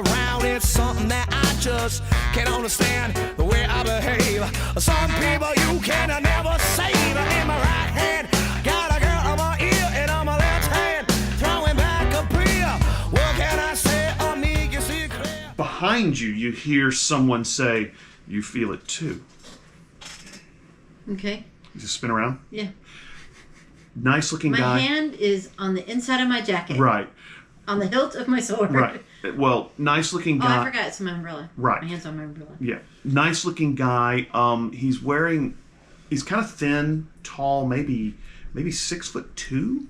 around. It's something that I just can't understand, the way I behave. Some people you can never save. In my right hand, got a girl on my ear, and on my left hand, throwing back a beer. What can I say? On me, you see clear. Behind you, you hear someone say, "You feel it too." Okay. You just spin around. Yeah. Nice looking My guy. hand is on the inside of my jacket. Right. On the hilt of my sword. Right. Well, nice looking guy. Oh, I forgot it's my umbrella. Right. My hand's on my umbrella. Yeah. Nice looking guy. He's kind of thin, tall, maybe 6'2".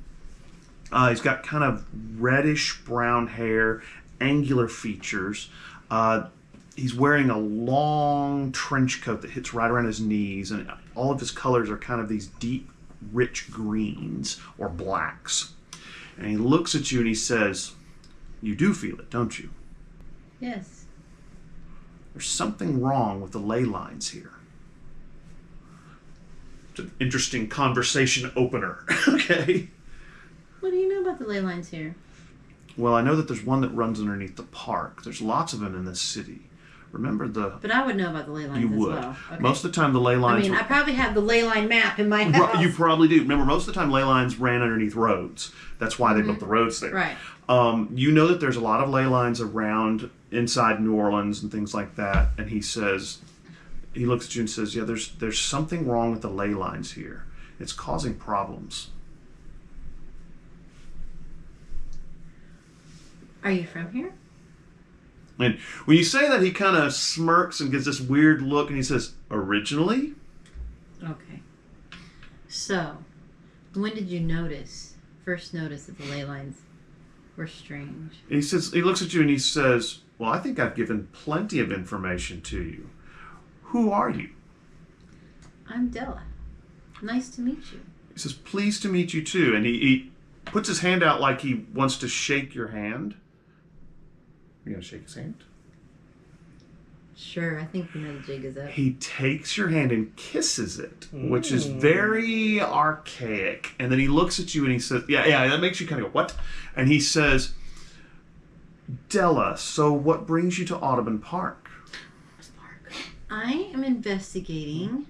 He's got kind of reddish brown hair, angular features. He's wearing a long trench coat that hits right around his knees, and all of his colors are kind of these deep, rich greens or blacks. And he looks at you and he says, "You do feel it, don't you?" Yes. There's something wrong with the ley lines here. It's an interesting conversation opener. Okay. What do you know about the ley lines here? Well, I know that there's one that runs underneath the park. There's lots of them in this city. Remember But I would know about the ley lines You as would. well. Okay. Most of the time the ley lines... I probably have the ley line map in my house. You probably do. Remember, most of the time ley lines ran underneath roads. That's why they built the roads there. Right. You know that there's a lot of ley lines around inside New Orleans and things like that. And he looks at you and says, "Yeah, there's something wrong with the ley lines here. It's causing problems." Are you from here? And when you say that, he kind of smirks and gives this weird look, and he says, "Originally?" Okay. So, when did you first notice that the ley lines were strange? He looks at you and he says, "Well, I think I've given plenty of information to you. Who are you?" I'm Dela. Nice to meet you. He says, "Pleased to meet you too." And he puts his hand out like he wants to shake your hand. You gonna shake his hand? Sure, I think we know the jig is up. He takes your hand and kisses it, which is very archaic. And then he looks at you and he says, yeah, that makes you kind of go, "What?" And he says, "Dela, so what brings you to Audubon Park?" I am investigating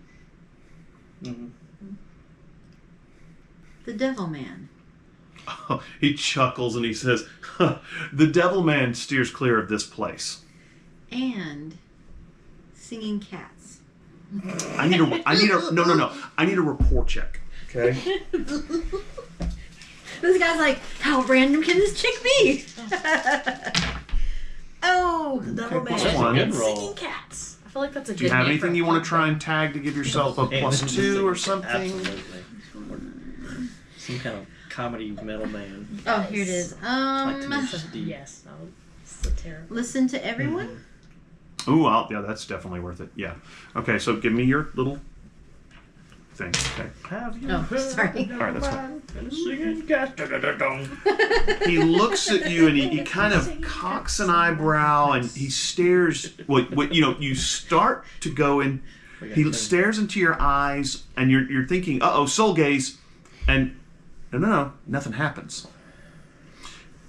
the Devilman. Oh, he chuckles and he says, "The Devilman steers clear of this place." And singing cats. I need a rapport check. Okay. This guy's like, how random can this chick be? Oh, the Devilman. Singing cats. I feel like that's a good Do you have name anything for you a want to club. try and tag to give yourself a +2 or something? Absolutely. Some kind of comedy metal man. Oh, here it is. Like to know Steve. Yes, no, it's so terrible. Listen to everyone. Ooh, yeah, that's definitely worth it. Yeah. Okay, so give me your little thing. Okay. Have you Oh, sorry. All right, that's fine. and singing cat? He looks at you and he kind of cocks an eyebrow and he stares. You start to go in. He stares into your eyes and you're thinking, "Uh-oh, soul gaze," and no, nothing happens.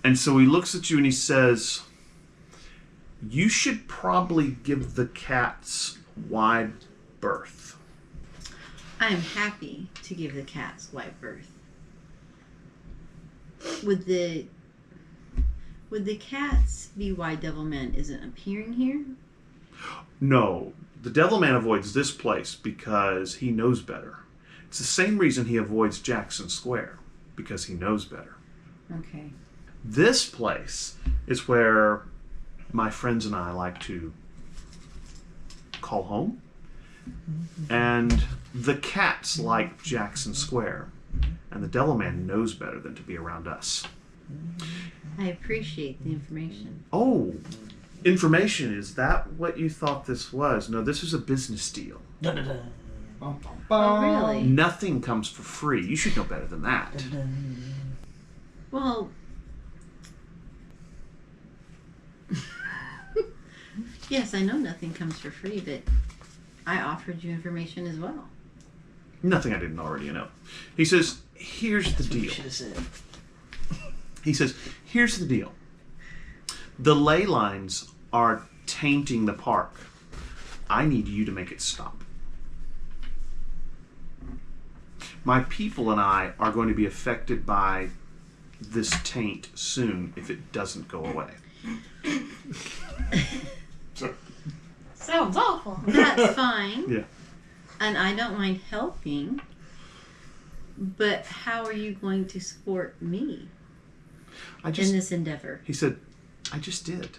And so he looks at you and he says, "You should probably give the cats wide berth." I am happy to give the cats wide berth. Would the cats be why Devilman isn't appearing here? No, the Devilman avoids this place because he knows better. It's the same reason he avoids Jackson Square, because he knows better. Okay. This place is where my friends and I like to call home. And the cats like Jackson Square. And the Devilman knows better than to be around us. I appreciate the information. Oh, information. Is that what you thought this was? No, this is a business deal. Oh, really? Nothing comes for free. You should know better than that. Well, yes, I know nothing comes for free, but I offered you information as well. Nothing I didn't already know. He says, "Here's the deal." He says, "Here's the deal. The ley lines are tainting the park. I need you to make it stop. My people and I are going to be affected by this taint soon if it doesn't go away. Sounds awful. That's fine. Yeah. And I don't mind helping. But how are you going to support me in this endeavor? He said, I just did.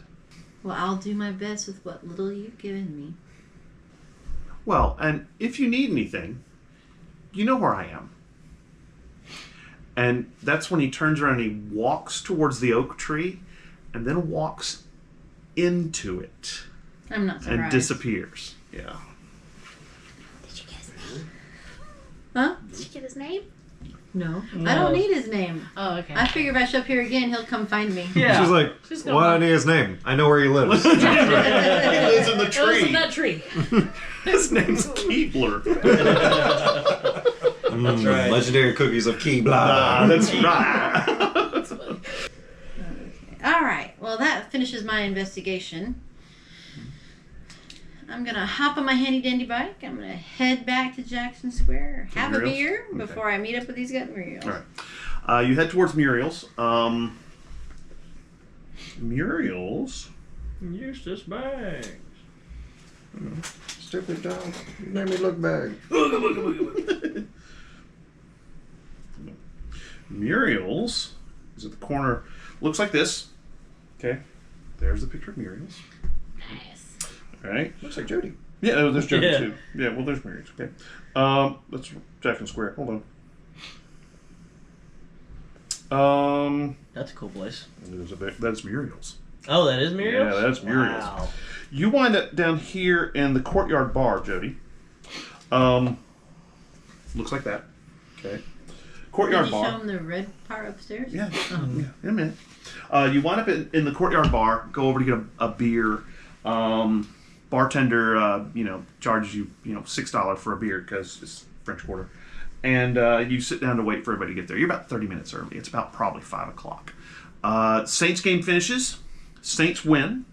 Well, I'll do my best with what little you've given me. Well, and if you need anything, you know where I am. And that's when he turns around and he walks towards the oak tree and then walks into it I'm not surprised. and disappears. Yeah. Did you get his name? Huh? Did you get his name? No. I No. don't need his name. Oh, okay. I figure if I show up here again, he'll come find me. Yeah. She's like, She's why gonna- do I need his name? I know where he lives. He lives in the It was in tree. that tree. His name's Keebler. That's right. Legendary cookies of Key Ah, Blah. that's right. All right. Well, that finishes my investigation. I'm going to hop on my handy dandy bike. I'm going to head back to Jackson Square, have a Muriel's? beer Okay. before I meet up with these gut Muriels. All right. You head towards Muriel's. Muriel's. Eustace Banks. Stupid dog. You made me look bad. Muriel's is at the corner. Looks like this. Okay. There's the picture of Muriel's. Nice. All right. Looks like Jody. Yeah, oh, there's Jody Yeah. too. Yeah, well, there's Muriel's. Okay. That's Jackson Square. Hold on. That's a cool place. That's Muriel's. Oh, that is Muriel's? Yeah, that's Muriel's. Wow. You wind up down here in the courtyard bar, Jody. Looks like that. Okay. Did Courtyard you bar. show them the red part upstairs? Yeah, yeah, in a minute. You wind up in the courtyard bar, go over to get a beer. Bartender, charges you, $6 for a beer because it's French Quarter. And you sit down to wait for everybody to get there. You're about 30 minutes early. It's about probably 5 o'clock. Saints game finishes. Saints win.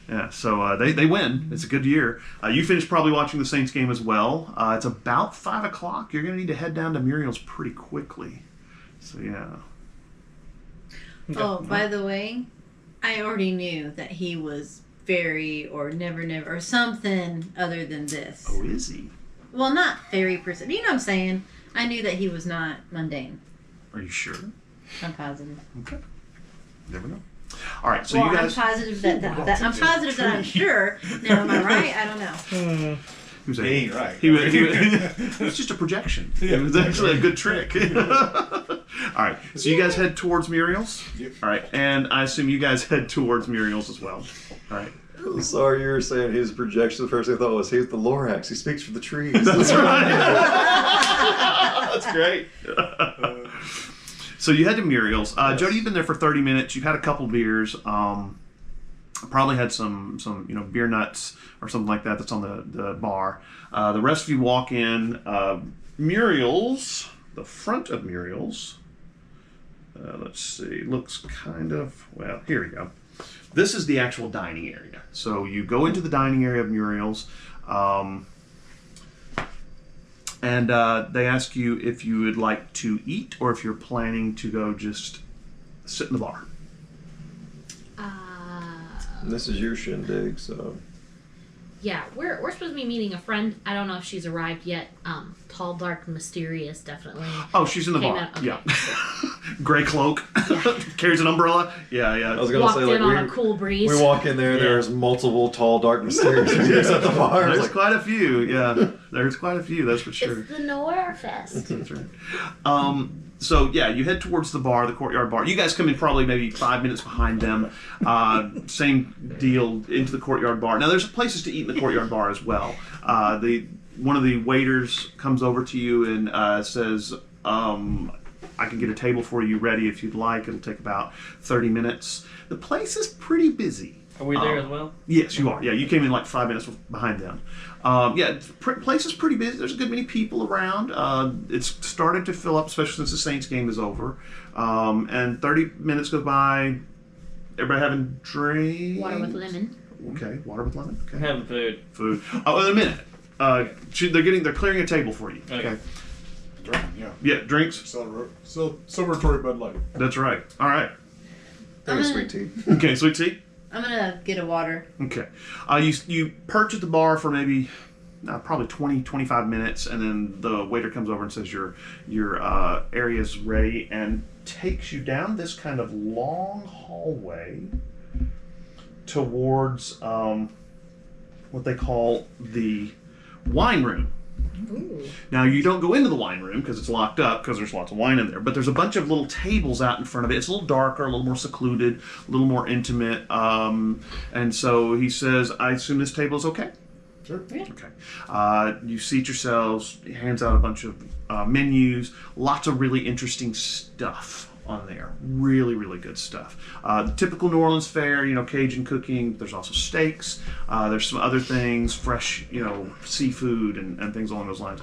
Yeah, so they win. It's a good year. You finished probably watching the Saints game as well. It's about 5 o'clock. You're going to need to head down to Muriel's pretty quickly. So, yeah. Oh, by the way, I already knew that he was very or never or something other than this. Oh, is he? Well, not very person. You know what I'm saying? I knew that he was not mundane. Are you sure? I'm positive. Okay. Never know. All right, so well, you guys... I'm positive that I'm positive that I'm sure. Now, am I right? I don't know. He was He ain't right. it was just a projection. It was actually a good trick. All right, so you guys head towards Muriel's? Yep. All right, and I assume you guys head towards Muriel's as well. All right. Sorry, you were saying his projection. The first thing I thought was, he's the Lorax. He speaks for the trees. That's right. That's great. So you head to Muriel's. Jody, you've been there for 30 minutes. You've had a couple beers. Probably had some beer nuts or something like that that's on the bar. The rest of you walk in. Muriel's, the front of Muriel's. Let's see. Looks kind of, well, here we go. This is the actual dining area. So you go into the dining area of Muriel's. And they ask you if you would like to eat or if you're planning to go just sit in the bar. This is your shindig, so... Yeah, we're supposed to be meeting a friend. I don't know if she's arrived yet. Tall, dark, mysterious, definitely. Oh, she's in the Came bar. out- okay. Yeah. Gray cloak. Carries an umbrella. Yeah, yeah. I was gonna Walked say, like, in on a cool breeze. we walk in there, Yeah. there's multiple tall, dark, mysterious figures at the bar. There's It's like, quite a few. Yeah, there's quite a few. That's for sure. It's the Noir Fest. That's right. So yeah, you head towards the bar, the courtyard bar. You guys come in probably maybe 5 minutes behind them. Same deal into the courtyard bar. Now there's places to eat in the courtyard bar as well. One of the waiters comes over to you and says, I can get a table for you ready if you'd like. It'll take about 30 minutes. The place is pretty busy. Are we there as well? Yes, you are. Yeah, you came in like 5 minutes behind them. Place is pretty busy. There's a good many people around. It's started to fill up, especially since the Saints game is over. And 30 minutes goes by. everybody having drinks? Water with lemon. Okay, water with lemon. Okay. Having food. Food. Oh, in a minute. They're clearing a table for you. Okay. Drink, yeah. Yeah, drinks. Celebratory Bud Light. That's right. All right. Very sweet tea. Okay, sweet tea. I'm gonna get a water. Okay. You perch at the bar for maybe probably 20, 25 minutes, and then the waiter comes over and says your area's ready and takes you down this kind of long hallway towards what they call the wine room. Ooh. Now, you don't go into the wine room because it's locked up because there's lots of wine in there, but there's a bunch of little tables out in front of it. It's a little darker, a little more secluded, a little more intimate. And so he says, I assume this table is okay? Sure. Yeah. Okay. You seat yourselves, he hands out a bunch of menus, lots of really interesting stuff on there. Really, really good stuff. The typical New Orleans fare, Cajun cooking. There's also steaks. There's some other things, fresh, seafood and things along those lines.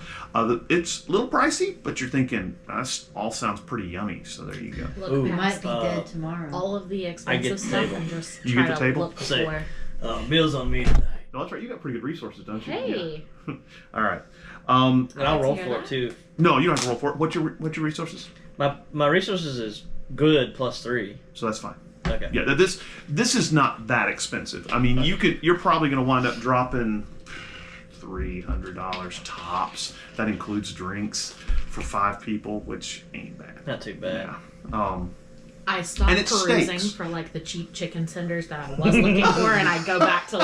It's a little pricey, but you're thinking, that all sounds pretty yummy, so there you go. Look Ooh. We might past be dead tomorrow. all of the I expensive get the stuff table. and just You try get the to table? look Say, for. meals on me tonight. Oh, that's right. You got pretty good resources, don't you? Hey. Yeah. All right. And I'll I'd roll hear for it that. too. No, you don't have to roll for it. What's your resources? My resources is good +3. So that's fine. Okay. Yeah, this is not that expensive. I mean, you're probably going to wind up dropping $300 tops. That includes drinks for 5 people, which ain't bad. Not too bad. Yeah. I stopped And it's perusing steaks. for the cheap chicken tenders that I was looking for, and I go back to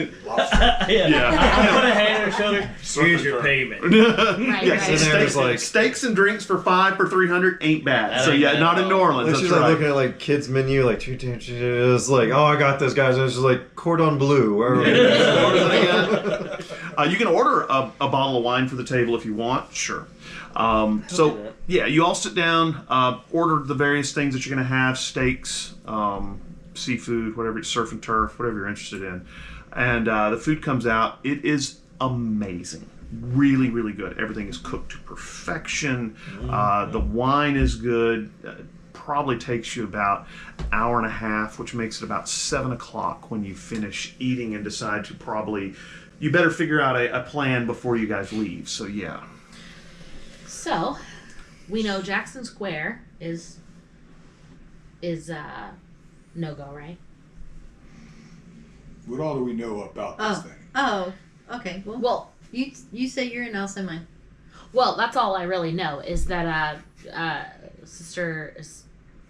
Yeah. I put a hand on her shoulder. Here's your payment. right. Yeah, And they're just like, steaks and drinks for 5 for 300 ain't bad. That So ain't yeah, bad not at in all. New Orleans. she's That's like right. looking at kids menu, it's like, oh, I got this, guys. And it's just like cordon bleu. Where are we? You can order a bottle of wine for the table if you want. Sure. do So that. yeah, you all sit down, order the various things that you're going to have: steaks, seafood, whatever, surf and turf, whatever you're interested in. And the food comes out. It is amazing. Really, really good. Everything is cooked to perfection. The wine is good. Probably takes you about an hour and a half, which makes it about 7 o'clock when you finish eating and decide to probably. You better figure out a plan before you guys leave. So yeah. So, we know Jackson Square is no go, right? What all do we know about this thing? Oh, okay. Well, Well, you say you're in, I'll say mine. well, that's all I really know is that Sister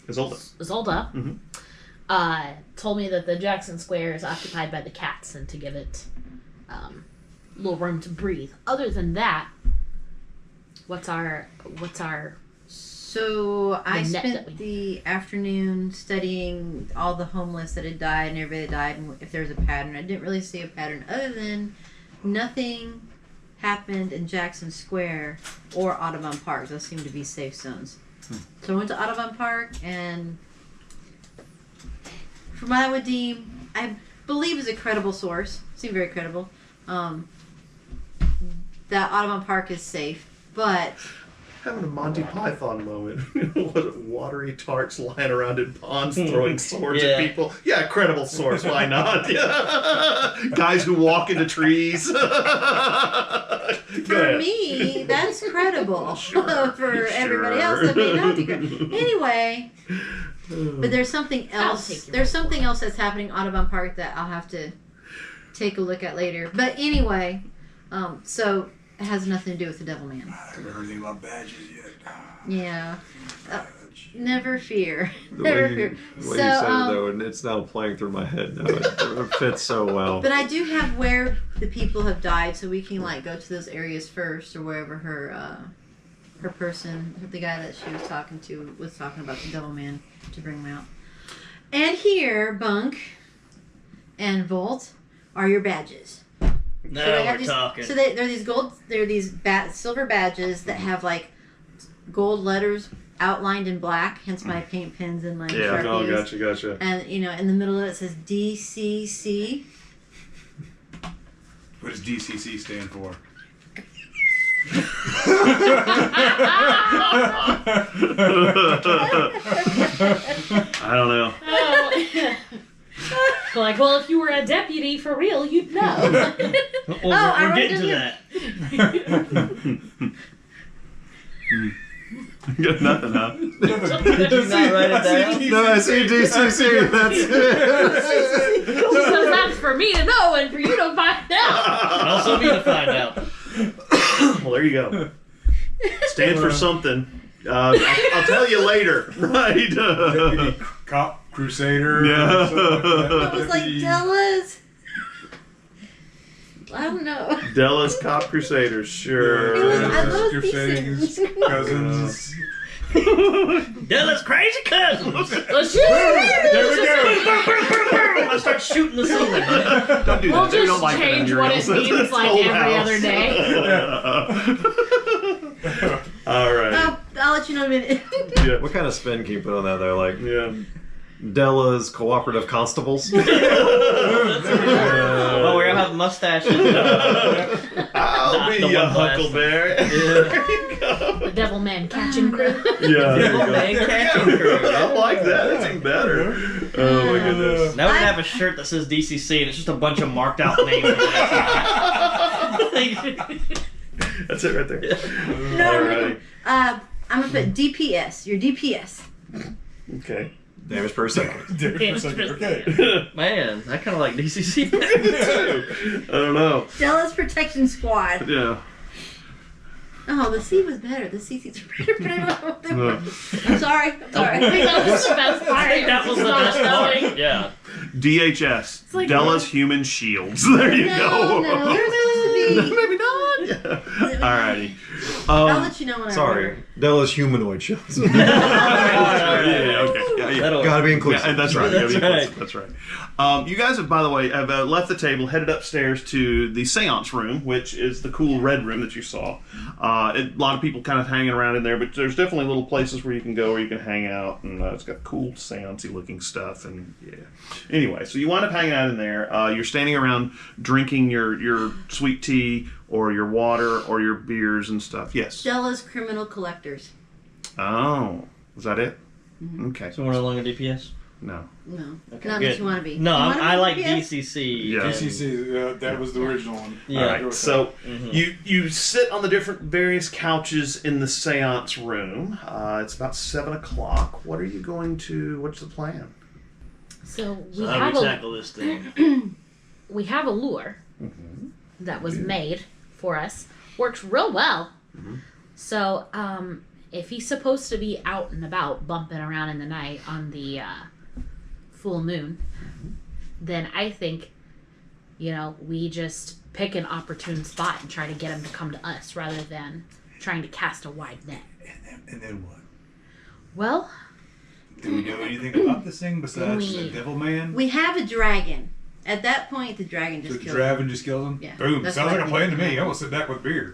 Isolde. Isolde told me that the Jackson Square is occupied by the cats and to give it a little room to breathe. Other than that, what's our So I The net that we- spent the afternoon studying all the homeless that had died and everybody that died and if there was a pattern. I didn't really see a pattern other than nothing happened in Jackson Square or Audubon Park. Those seem to be safe zones. So I went to Audubon Park and from what I would deem, I believe is a credible source. Seemed very credible. That Audubon Park is safe, but Having a Monty Python moment. What watery tarts lying around in ponds throwing swords at Yeah. people. Yeah, credible source. Why not? Yeah. Guys who walk into trees. for me, that's credible. For everybody else, that may not be credible. Anyway, but there's something I'll else. take your There's word for something else that's happening in Audubon Park that I'll have to take a look at later. But anyway, so it has nothing to do with the Devilman. I haven't heard anything about badges yet. Yeah. Never fear. The Never way you, fear. the way So, you said it, though, and it's now playing through my head now. It fits so well. but I do have where the people have died, so we can go to those areas first, or wherever her person, the guy that she was talking to, was talking about the Devilman to bring him out. And here, Bunk and Volt, are your badges. Now So they have we're these, talking. So they're these gold. They're these silver badges that have gold letters outlined in black. Hence my paint pens and my Sharpies. gotcha. And in the middle of it says DCC. What does DCC stand for? I don't know. Like, well, if you were a deputy for real, you'd know. Well, I we're wrote getting it to down. that. Got nothing, huh? Did you not write it down? No, I see DCC. That's it. So that's for me to know and for you to find out. And also me to find out. Well, there you go. Stands for something. I'll tell you later. Right? Deputy cop crusader. Yeah. Something like that. It was like Deputy- Della's. I don't know. Della's Cop Crusaders, sure. It was- I love Crusading these cousins. Della's crazy cousins. Let's shoot. There we go. Let's start shooting the ceiling. Don't do We'll that. We just don't like that in change what it Muriel's. means That's like old every house. other day. All right. I'll let you know in a minute. Yeah. What kind of spin can you put on that there? Like Yeah. Della's cooperative constables? Oh, we're gonna have mustaches. I'll be The a one glass. Huckleberry. Yeah. The Devilman catching crew. Yeah, there you go. Man, catching crew. I like that. That's even better. Oh my goodness. Now we have a shirt that says DCC and it's just a bunch of marked out names. That's it right there. No, Alrighty. I'm gonna put DPS. Your DPS. Okay. Damage per second. Different second. Okay. Man, I kind of like DCC. I don't know. Della's Protection Squad. Yeah. Oh, the C was better. The CC's better, but I don't know what they were. I'm sorry. I'm I sorry. think that was the best part. I think that was the Not best knowing. part. Yeah. DHS. like- Della's Human Shields. There you No, go. no, they're supposed to be. Maybe not. Yeah. Alrighty. I'll let you know when I Sorry. remember. Della's humanoid shields. Yeah, okay. Yeah. That'll Gotta be Yeah, inclusive. that's right. That's Yeah, right. That's right. You guys have, by the way, have left the table, headed upstairs to the seance room, which is the cool red room that you saw. A lot of people kind of hanging around in there, but there's definitely little places where you can go, where you can hang out, and it's got cool seance-y looking stuff, and yeah. Anyway, so you wind up hanging out in there. You're standing around drinking your sweet tea, or your water, or your beers and stuff. Yes. Della's Criminal Collectors. Oh, was that it? Okay. So we're no longer DPS? No. No. Okay, Not good. that you want to be. No, You wanna I be like DPS? DCC. Yeah. DCC, that was the original one. Yeah. All Go right. with So Mhm. you sit on the different various couches in the seance room. It's about 7 o'clock. What are you going to? What's the plan? So we So how do have we a tackle this thing? we have a lure that was made for us. Works real well. So if he's supposed to be out and about, bumping around in the night on the full moon, then I think, we just pick an opportune spot and try to get him to come to us rather than trying to cast a wide net. And then what? Well, Do we know anything about this thing besides the Devilman? We have a dragon. At that point, the dragon So just the killed dragon just kills him? Yeah. Boom. That's Sounds what like a I plan to think. me. I'm going to sit back with beer.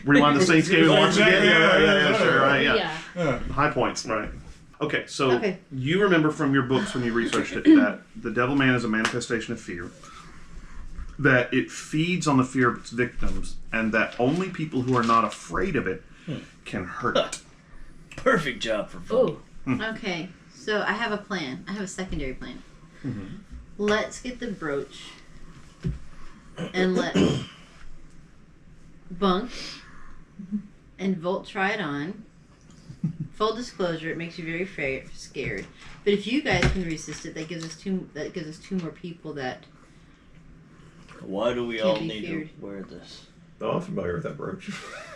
Rewind the Saints game and watch it again. Yeah, sure, right, yeah. Yeah. High points, right? Okay, so Okay. you remember from your books when you researched it that the Devilman is a manifestation of fear. That it feeds on the fear of its victims, and that only people who are not afraid of it can hurt it. Perfect job for fun. ooh, Okay, so I have a plan. I have a secondary plan. Let's get the brooch and let Bunk and Volt try it on. Full disclosure, it makes you very scared. But if you guys can resist it, that gives us two more people that. Why do we Can't all be need feared. to wear this? Oh, I'm familiar with that brooch.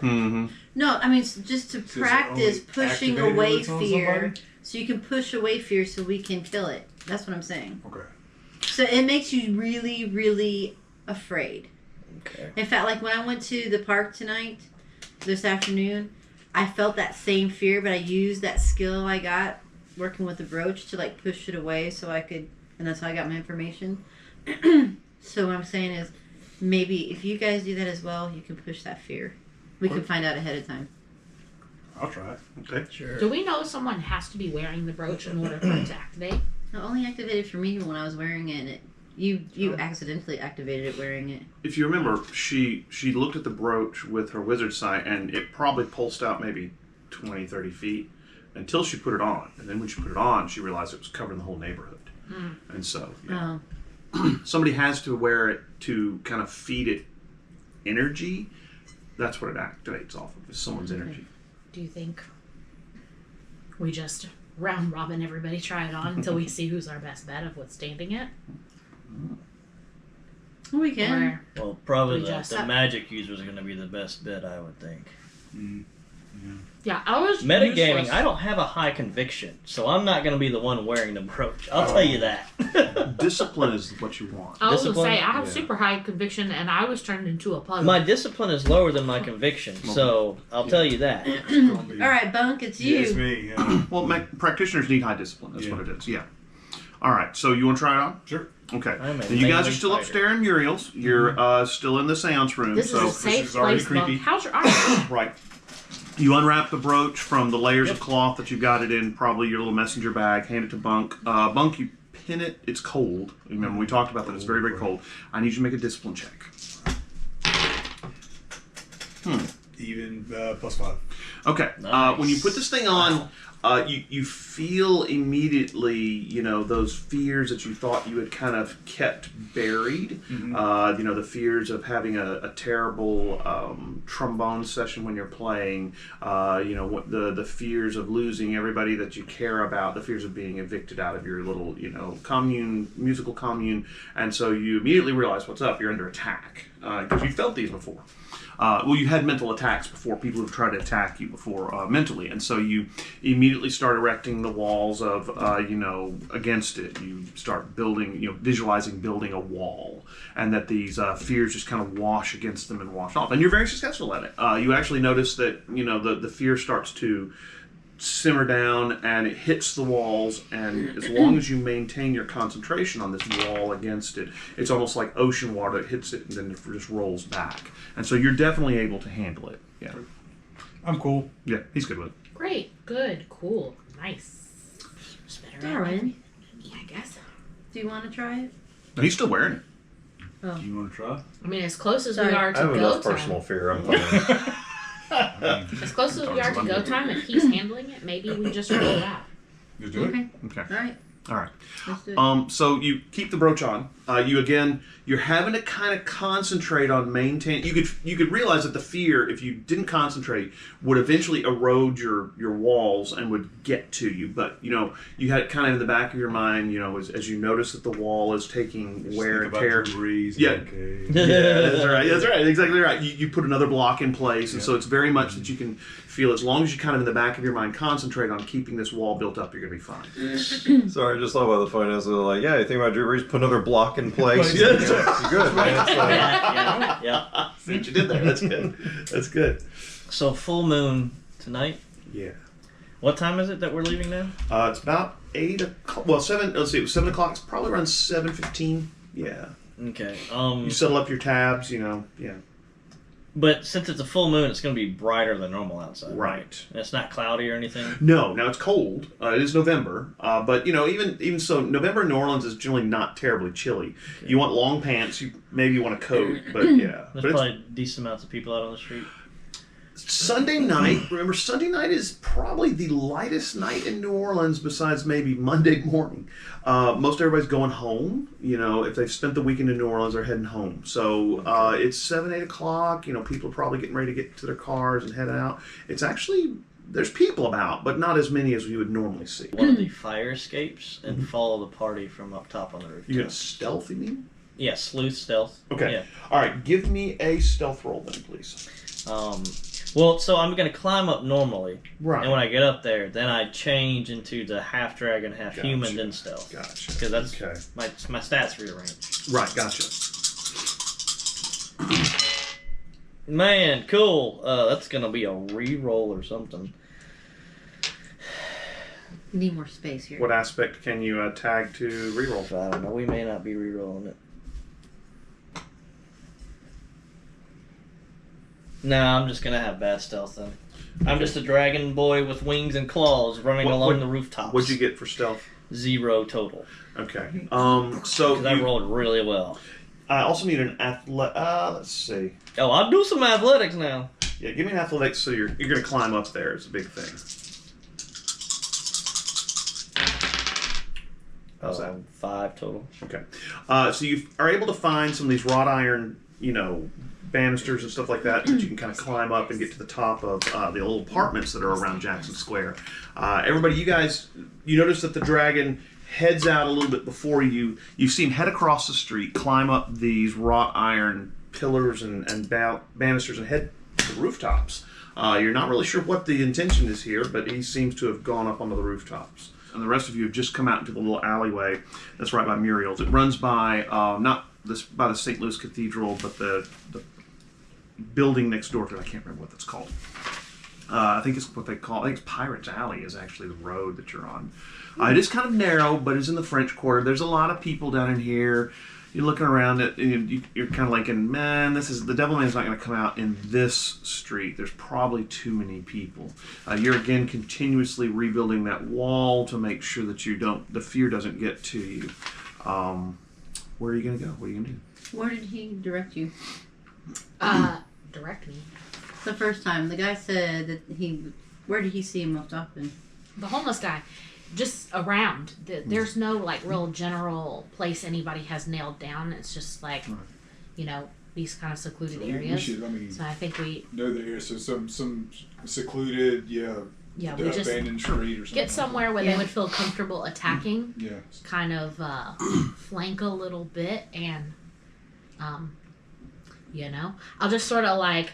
Mm-hmm. No, I mean just to it practice only pushing activated away when it's on fear, somebody? so you can push away fear, so we can kill it. That's what I'm saying. Okay. So it makes you really, really afraid. Okay. In fact, like when I went to the park this afternoon, I felt that same fear, but I used that skill I got working with the brooch to like push it away, so I could, and that's how I got my information. So what I'm saying is, maybe if you guys do that as well, you can push that fear. We can find out ahead of time. I'll try it. Okay. Sure. do we know someone has to be wearing the brooch in order for it to activate? It only activated for me when I was wearing it, and it You accidentally activated it wearing it. If you remember, she looked at the brooch with her wizard sight, and it probably pulsed out maybe 20, 30 feet until she put it on. And then when she put it on, she realized it was covering the whole neighborhood. And so, yeah. Somebody has to wear it to kind of feed it energy. That's what it activates off of, is someone's energy. Do you think we just round robin everybody, try it on until we see who's our best bet of withstanding it? We can. Or Well, probably We just- the magic user is going to be the best bet, I would think. yeah, I was Metagaming, useless. I don't have a high conviction, so I'm not going to be the one wearing the brooch. I'll tell you that. Discipline is what you want. I was gonna Discipline? say I have Yeah. super high conviction, and I was turned into a puzzle. My discipline is lower than my conviction, so I'll tell you that. All right, Bunk, it's you. Yeah, it's me. Yeah. Well, practitioners need high discipline. That's Yeah. what it is. Yeah. All right. So you want to try it on? Sure. Okay. I'm a And you guys are melee still fighter. upstairs in Muriel's. You're still in the seance room. this so is a safe is already place, Monk. creepy. How's your arm? right. You unwrap the brooch from the layers of cloth that you've got it in, probably your little messenger bag. Hand it to Bunk. Bunk, you pin it. It's cold. Remember, we talked about that. It's very, very cold. I need you to make a discipline check. Even +5. Okay. Nice. When you put this thing on, you feel immediately, those fears that you thought you had kind of kept buried. The fears of having a terrible trombone session when you're playing. What the fears of losing everybody that you care about. The fears of being evicted out of your little, musical commune. And so you immediately realize what's up. You're under attack because you felt these before. You had mental attacks before. People have tried to attack you before mentally, and so you immediately start erecting the walls of, against it. You start building, visualizing building a wall, and that these fears just kind of wash against them and wash off. And you're very successful at it. You actually notice that the fear starts to simmer down and it hits the walls, and as long as you maintain your concentration on this wall against it, it's almost like ocean water. It hits it and then it just rolls back, and so you're definitely able to handle it. Yeah, I'm cool. yeah, he's good with it. Great, good, cool, nice. It's better than Darwin, me, I guess. do you want to try it? No, he's still wearing it. Do you want to try? I mean, as close as we Sorry. are I to have go enough time. personal fear. I'm fine. As close as we are to go time, if he's handling it, maybe we just roll out. Just do it. Okay. Okay. All right. All right. Let's do it. So you keep the brooch on. You're having to kind of concentrate on maintaining. You could realize that the fear, if you didn't concentrate, would eventually erode your walls and would get to you. But you had it kind of in the back of your mind. As you notice that the wall is taking wear and Think about tear. degrees. Yeah. Okay. Yeah, that's right. That's right. Exactly right. You put another block in place, and so it's very much that you can feel, as long as you kind of in the back of your mind concentrate on keeping this wall built up, you're going to be fine. Sorry, I just thought about the finance. They're like, yeah, you think about Drew, put another block in place. Yeah. You're good, man. It's like, yeah. See what you did there. That's good. That's good. So full moon tonight. Yeah. What time is it that we're leaving now? It's about 8 o'clock. Well, 7. Let's see. It was 7 o'clock. It's probably around 7:15. Yeah. Okay. You settle up your tabs. Yeah. But since it's a full moon, it's going to be brighter than normal outside. Right. And it's not cloudy or anything. No. Now it's cold. It is November. But even so, November in New Orleans is generally not terribly chilly. You want long pants. You maybe want a coat. But yeah. There's But it's probably decent amounts of people out on the street. Sunday night. Remember, Sunday night is probably the lightest night in New Orleans, besides maybe Monday morning. Most everybody's going home. If they've spent the weekend in New Orleans, they're heading home. So it's 7, 8 o'clock. People are probably getting ready to get to their cars and head out. It's actually, there's people about, but not as many as you would normally see. One of the fire escapes and follow the party from up top on the roof. You gonna stealth, you mean? Yeah, sleuth stealth. Okay. Yeah. All right. Give me a stealth roll then, please. Well, so I'm going to climb up normally. Right. And when I get up there, then I change into the half dragon, half Gotcha. human, then stealth. Gotcha. Because that's Okay. my stats rearranged. Right. Gotcha. Man, cool. That's going to be a re-roll or something. Need more space here. What aspect can you tag to reroll? I don't know. We may not be re-rolling it. Nah, I'm just gonna have bad stealth then. I'm just a dragon boy with wings and claws running along the rooftops. What'd you get for stealth? 0 total. Okay. Because I rolled really well. I also need an let's see. Oh, I'll do some athletics now. Yeah, give me an athletics so you're going to climb up there. It's a big thing. How's that? 5 total. Okay. So you are able to find some of these wrought iron, banisters and stuff like that you can kind of climb up and get to the top of the little apartments that are around Jackson Square. Everybody, you notice that the dragon heads out a little bit before you. You see him head across the street, climb up these wrought iron pillars and banisters and head to the rooftops. You're not really sure what the intention is here, but he seems to have gone up onto the rooftops. And the rest of you have just come out into the little alleyway that's right by Muriel's. It runs by by the St. Louis Cathedral, but the building next door to it. I can't remember what that's called. I think it's what they call. I think it's Pirates Alley is actually the road that you're on. It is kind of narrow, but it's in the French Quarter. There's a lot of people down in here. You're looking around it, and you're kind of like, man, the Devilman's not going to come out in this street. There's probably too many people. You're again continuously rebuilding that wall to make sure that the fear doesn't get to you. Where are you going to go? What are you going to do? Where did he direct you? Direct me. The first time. The guy said that where did he see him most often? The homeless guy. Just around. There's no real general place anybody has nailed down. It's just these kind of secluded areas. So I think we know the area. So some secluded, we just abandoned street or something. Get somewhere where they would feel comfortable attacking. Yeah. Kind of flank a little bit and I'll just sort of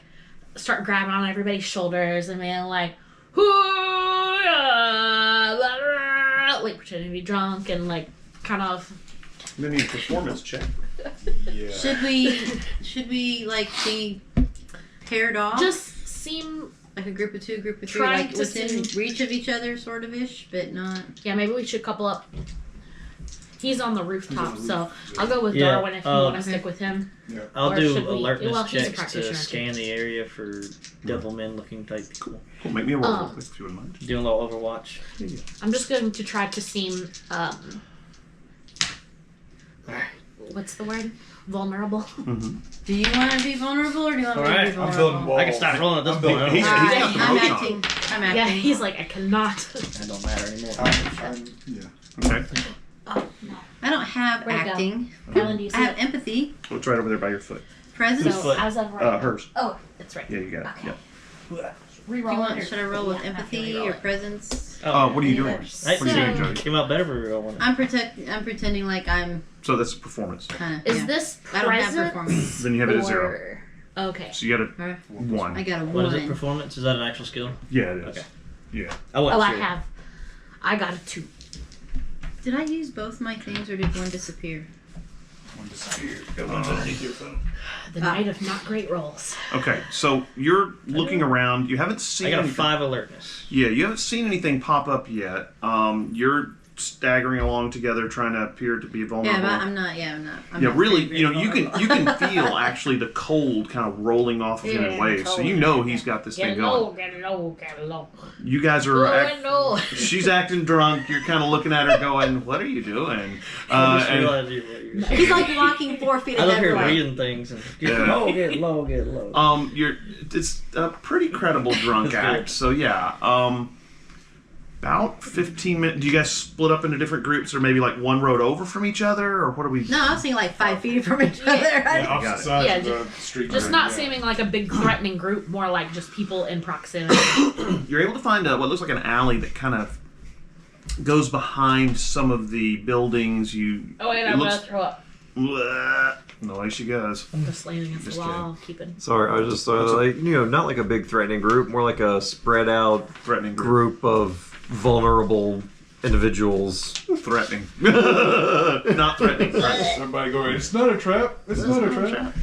start grabbing on everybody's shoulders and being like, pretending to be drunk and kind of. Then you performance check. Yeah. Should we be paired off? Just seem like a group of 2, group of 3, trying to within reach of each other, sort of ish, but not. Yeah, maybe we should couple up. He's on the rooftop, so Yeah. I'll go with Darwin if you want to stick with him. Yeah. I'll Or do should we- alertness well, he's a checks to practitioner, scan the area for Devilman looking type people. Cool. Make me a roll real quick if you wouldn't mind. Doing a little Overwatch. I'm just going to try to seem, what's the word? Vulnerable. Mm-hmm. Do you want to be vulnerable or do you want me to be Alright, vulnerable? I'm feeling walls. I can stop rolling at this I'm point. building- I don't He's care. got the I'm roach on. acting. I'm acting. Yeah, he's like, I cannot. That don't matter anymore. Yeah. Okay. Oh, no. I don't have Where'd it go? acting. Carolyn, do you see I have it? empathy, It's right over there by your foot. presence. So, foot? as of right Hers. Oh, that's right. Yeah, you got it. Okay. Yeah. Reroll it. Should I roll with empathy or presence? What are you doing? Hey, What are you doing, Jody? came out better for real one. I'm pretending like I'm So that's performance. kind of. Is this I don't have present? performance. Then you have it at 0. Or... Okay. So you got a Alright. 1. I got a What is it? 1. Performance? Is that an actual skill? Yeah, it is. Okay. Yeah. I wasn't I sure. have. I got a 2. Did I use both my things or did one disappear? One disappeared. Got one underneath your phone. The night of not great rolls. Okay, so you're looking around. You haven't seen I got a anything. 5 alertness. Yeah, you haven't seen anything pop up yet. You're staggering along together, trying to appear to be vulnerable. Yeah, but I'm not. Yeah, I'm not. I'm Yeah, not really, very vulnerable. you can feel actually the cold kind of rolling off of him in waves. So you know he's got this thing Get going. low, get low, get low. You guys are. Low. She's acting drunk. You're kind of looking at her, going, "What are you doing?" I just And realized you're He's like walking 4 feet I ahead love here of me. reading things and get Yeah. low, get low, get low. it's a pretty credible drunk That's act. good. So yeah, about 15 minutes. Do you guys split up into different groups, or maybe like one road over from each other, or what are we? No, I was thinking like 5 feet from each other. Yeah, Got opposite it. sides Yeah, of the street. Just right, not yeah. seeming like a big threatening group, more like just people in proximity. You're able to find what looks like an alley that kind of goes behind some of the buildings. Oh wait, it I'm looks- gonna throw up. The way she goes. I'm just leaning against Just the wall, keeping. Sorry, I was just not like a big threatening group, more like a spread out Threatening group. group of vulnerable individuals. Threatening. Not threatening. Threatening. Everybody go, it's not a trap. It's not a trap.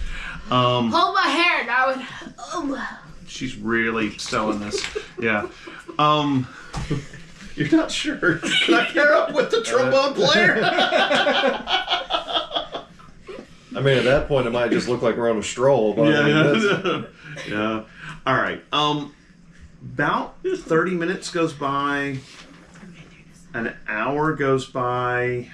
Hold my hair, Darwin. Oh. She's really selling this. Yeah. You're not sure. Can I pair up with the trombone player? I mean, at that point, it might just look like we're on a stroll. But I mean, that's- Yeah. All right. About 30 minutes goes by. An hour goes by.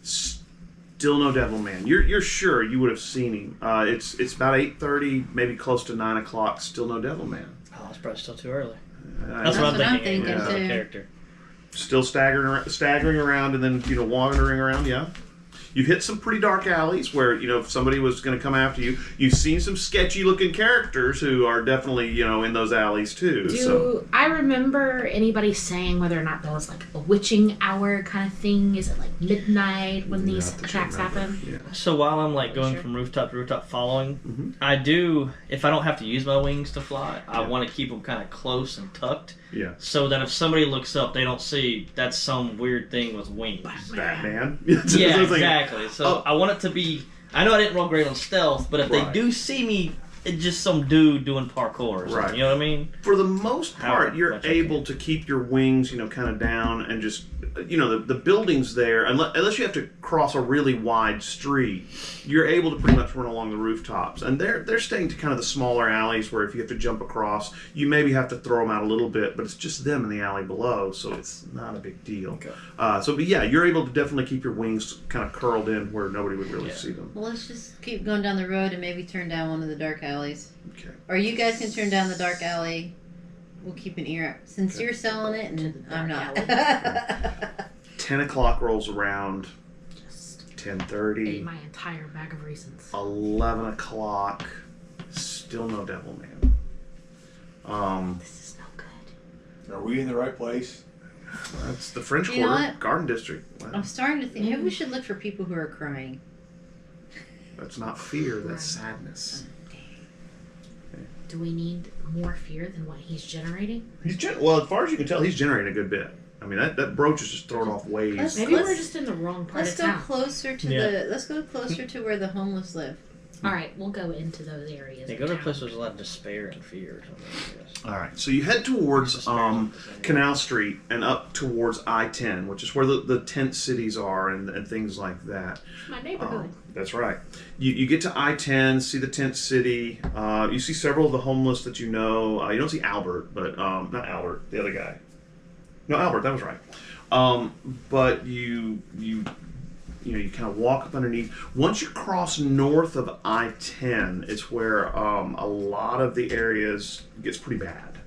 Still no Devilman. You're sure you would have seen him. It's about 8:30, maybe close to 9 o'clock. Still no Devilman. Oh, it's probably still too early. That's That's what what I'm I'm thinking. thinking, As a too. character. Still staggering around, and then wandering around. Yeah. You've hit some pretty dark alleys where, if somebody was going to come after you. You've seen some sketchy-looking characters who are definitely, in those alleys, too. Do I remember anybody saying whether or not there was, like, a witching hour kind of thing? Is it, like, midnight when these attacks happen? Yeah. So while I'm, like, going Sure. from rooftop to rooftop following, Mhm. I do, if I don't have to use my wings to fly, I want to keep them kind of close and tucked. Yeah. So that if somebody looks up, they don't see that's some weird thing with wings. Batman. Yeah, It's like- exactly. So I want it to be. I know I didn't roll great on stealth, but if Right. they do see me, it's just some dude doing parkour or something. Right. You know what I mean? For the most part, However you're much I able can. to keep your wings, kind of down and just, the buildings there, unless you have to cross a really wide street, you're able to pretty much run along the rooftops. And they're staying to kind of the smaller alleys where if you have to jump across, you maybe have to throw them out a little bit, but it's just them in the alley below, so it's not a big deal. Okay. But yeah, you're able to definitely keep your wings kind of curled in where nobody would really Yeah. see them. Well, let's just keep going down the road and maybe turn down one of the dark alleys. Okay. Or you guys can turn down the dark alley. We'll keep an ear out. Since Okay. you're selling it To and the I'm dark not. 10 o'clock rolls around, Just 10:30. ate my entire bag of raisins. 11 o'clock, still no Devilman. This is no good. Are we in the right place? That's the French You know Quarter, what? Garden District. Well, I'm starting to think maybe we should look for people who are crying. that's not fear, that's sadness. Do we need more fear than what he's generating? Well, as far as you can tell, he's generating a good bit. I mean, that brooch is just throwing off waves. Let's- Maybe we're just in the wrong part Let's of go town. closer to Yeah. let's go closer to where the homeless live. All right, we'll go into those areas. They of go to a town. place where there's a lot of despair and fear or something, I guess. All right, so you head towards Canal Street and up towards I-10, which is where the tent cities are and things like that. My neighborhood. That's right. You get to I-10, see the tent city. You see several of the homeless that you know. You don't see Albert, but not Albert, the other guy. No, Albert, that was right. But you kind of walk up underneath. Once you cross north of I-10, it's where a lot of the areas gets pretty bad.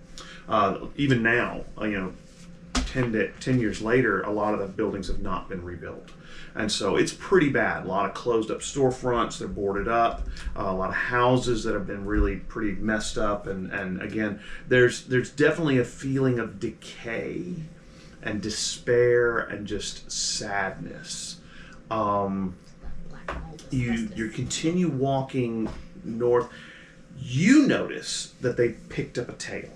Even now, 10 years later, a lot of the buildings have not been rebuilt. And so it's pretty bad. A lot of closed up storefronts, they're boarded up. A lot of houses that have been really pretty messed up. And again, there's definitely a feeling of decay and despair and just sadness. Black mold You asbestos. continue walking north. You notice that they picked up a tail.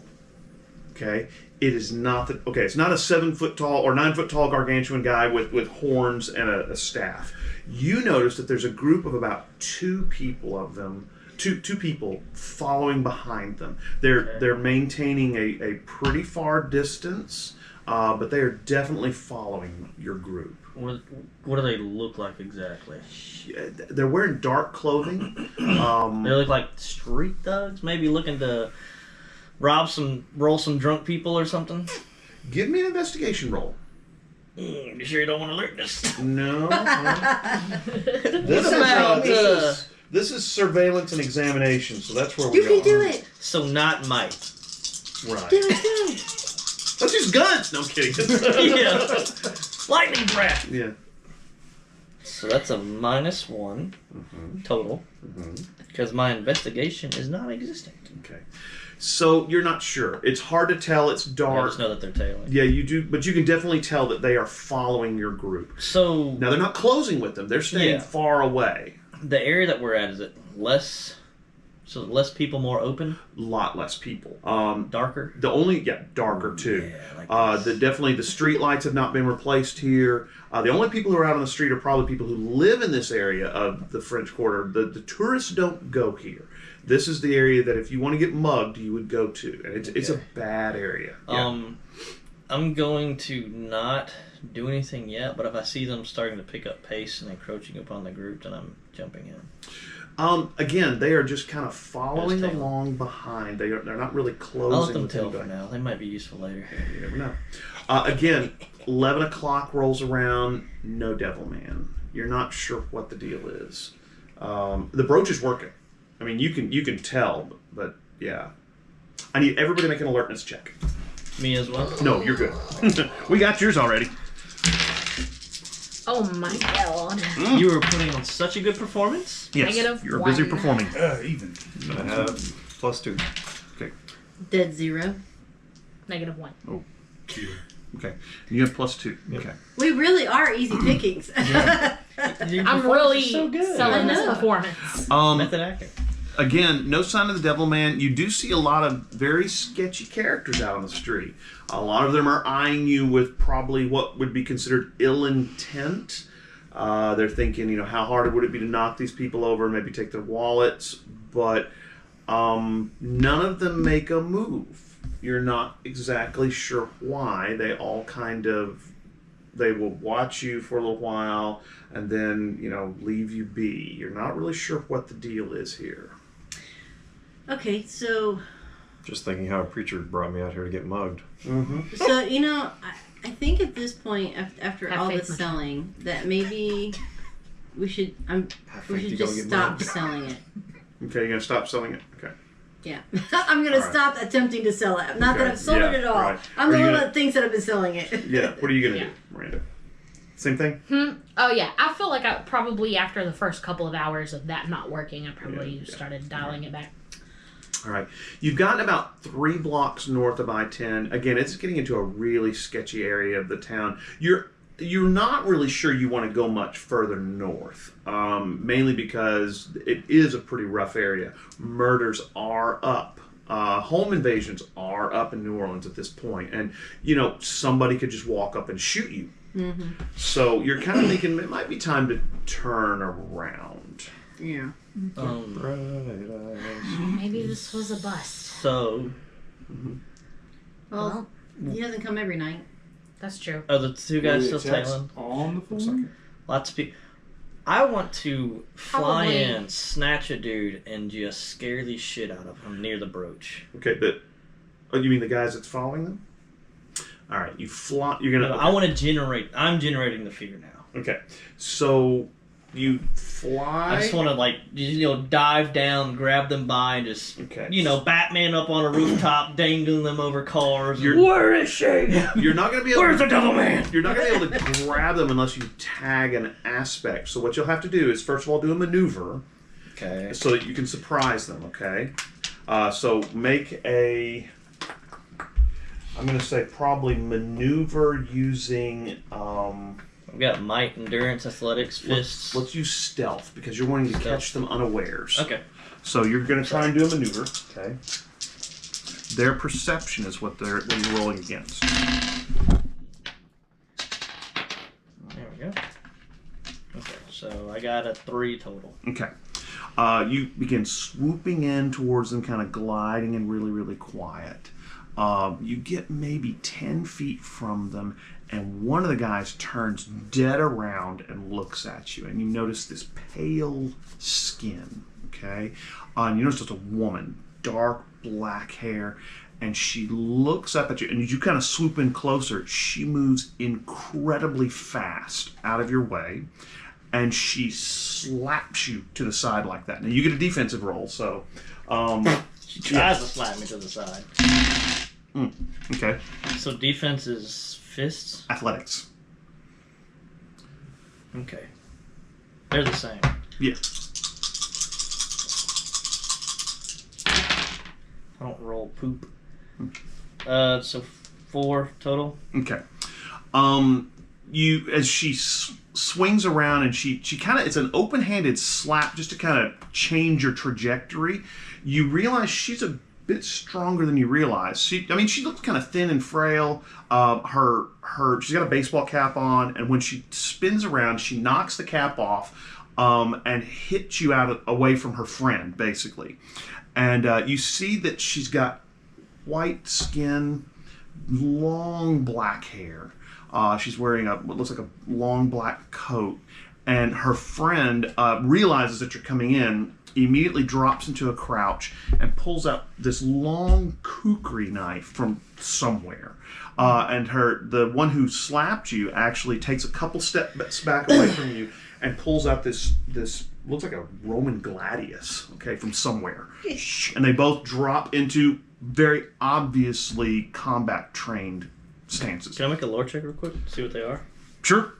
Okay, it is not that. Okay, it's not a 7-foot tall or 9-foot tall gargantuan guy with horns and a staff. You notice that there's a group of about 2 people of them. Two people following behind them. They're maintaining a pretty far distance, but they are definitely following your group. What do they look like exactly? They're wearing dark clothing. They look like street thugs, maybe looking to roll some drunk people or something. Give me an investigation roll. You sure you don't want to learn this? No. about, This is surveillance and examination, so that's where we You are. can do it. So not might. Right. Do it. Let's use guns. No I'm kidding. Yeah. Lightning breath. Yeah. So that's a -1 total because my investigation is non-existent. Okay. So you're not sure. It's hard to tell. It's I dark. just know that they're tailing. Yeah, you do, but you can definitely tell that they are following your group. So Now they're not closing with them. They're staying Yeah. far away. the area that we're at, is it less? So less people, more open, Lot less people. darker. Darker too. Yeah, like this. Definitely the street lights have not been replaced here. The only people who are out on the street are probably people who live in this area of the French Quarter. The tourists don't go here. This is the area that if you want to get mugged, you would go to, and it's a bad area. Yeah. I'm going to not do anything yet, but if I see them starting to pick up pace and encroaching upon the group, then I'm jumping in. Again, they are just kind of following Just along behind. They're not really closing. I'll let them with tell for anybody. now. They might be useful later. You never know. Again, 11 o'clock rolls around. No Devilman. You're not sure what the deal is. The brooch is working. I mean, you can tell, but yeah. I need everybody to make an alertness check. Me as well? No, you're good. We got yours already. Oh my god. You were putting on such a good performance. Yes, Negative you're busy 1. performing. Even. I have +2. Okay. Dead 0. -1. Okay. You have +2. Yep. Okay. We really are easy pickings. I'm really so good. selling this I know. performance. Method acting. Again, no sign of the Devilman. You do see a lot of very sketchy characters out on the street. A lot of them are eyeing you with probably what would be considered ill intent. They're thinking, how hard would it be to knock these people over, maybe take their wallets, but none of them make a move. You're not exactly sure why. They all they will watch you for a little while and then, leave you be. You're not really sure what the deal is here. Okay, so Just thinking how a preacher brought me out here to get mugged. I think at this point, after Have all faith, this Mitch. selling, that maybe we should Have we faith should you don't just get stop mugged. selling it. Okay, you're going to stop selling it? Okay. Yeah, I'm gonna All right. stop attempting to sell it. Not that Okay, I've sold yeah, it at all. right. I'm Are the you one gonna- that thinks that I've been selling it. Yeah, what are you going to Yeah. do, Miranda? Same thing? Oh yeah, I feel like probably after the first couple of hours of that not working, I probably Yeah. started dialing it back. All right. You've gotten about 3 blocks north of I-10. Again, it's getting into a really sketchy area of the town. You're not really sure you want to go much further north, mainly because it is a pretty rough area. Murders are up. Home invasions are up in New Orleans at this point. And, somebody could just walk up and shoot you. Mm-hmm. So you're kind of thinking it might be time to turn around. Yeah. Bright eyes. Maybe this was a bust. So, Well, he doesn't come every night. That's true. are the two guys still Text tailing? on the phone? Lots of people. I want to fly Probably. in, snatch a dude, and just scare the shit out of him near the brooch. Okay, but... Oh, you mean the guys that's following them? All right, you fly... You're going to... I want to generate. I'm generating the fear now. Okay, so you fly. I just want to dive down, grab them by, and just Okay. Batman up on a rooftop, dangling them over cars. Where is she? You're not going to be able. Where's the Devilman? You're not going to be able to grab them unless you tag an aspect. So what you'll have to do is first of all do a maneuver Okay. so that you can surprise them. Okay. So make a. I'm going to say probably maneuver using. I've got might, endurance, athletics, fists. Let's use stealth because you're wanting to catch them unawares. Okay. So you're going to try and do a maneuver. Okay. Their perception is what you're rolling against. There we go. Okay, so I got a 3 total. Okay. You begin swooping in towards them, kind of gliding and really, really quiet. You get maybe 10 feet from them, and one of the guys turns dead around and looks at you, and you notice this pale skin, okay? And you notice it's a woman, dark black hair, and she looks up at you, and as you kind of swoop in closer, she moves incredibly fast out of your way, and she slaps you to the side like that. Now, you get a defensive roll, so... She tries to slap me to the side. Okay. So defense is fists? Athletics. Okay. They're the same. Yeah. I don't roll poop. So 4 total. Okay. You as she swings around and she kind of, it's an open-handed slap just to kind of change your trajectory. You realize she's a bit stronger than you realize. She looks kind of thin and frail. She's got a baseball cap on, and when she spins around, she knocks the cap off and hits you away from her friend, basically. And you see that she's got white skin, long black hair. She's wearing what looks like a long black coat. And her friend realizes that you're coming in, immediately drops into a crouch, and pulls out this long kukri knife from somewhere. And the one who slapped you actually takes a couple steps back away from you and pulls out this looks like a Roman gladius, okay, from somewhere. And they both drop into very obviously combat trained stances. Can I make a lore check real quick? See what they are? Sure.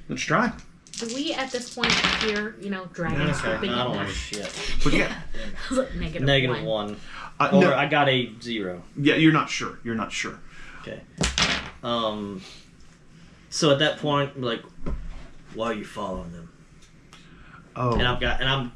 Let's try. Do we at this point hear, dragons Okay. swooping I in don't know there? shit. But yeah. Negative -1. No. Or I got a 0. Yeah, you're not sure. Okay. So at that point, like, why are you following them? Oh. And I'm.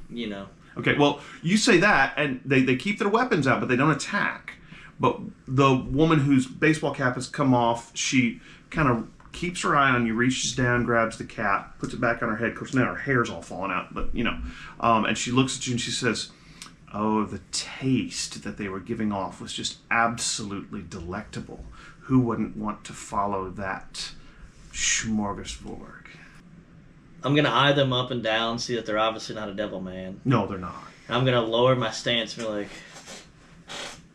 Okay, well, you say that, and they keep their weapons out, but they don't attack. But the woman whose baseball cap has come off, she kind of keeps her eye on you, reaches down, grabs the cap, puts it back on her head. Of course, now her hair's all falling out, but, and she looks at you and she says, oh, the taste that they were giving off was just absolutely delectable. Who wouldn't want to follow that smorgasbord? I'm gonna eye them up and down, see that they're obviously not a devil man. No, they're not. I'm gonna lower my stance and be like,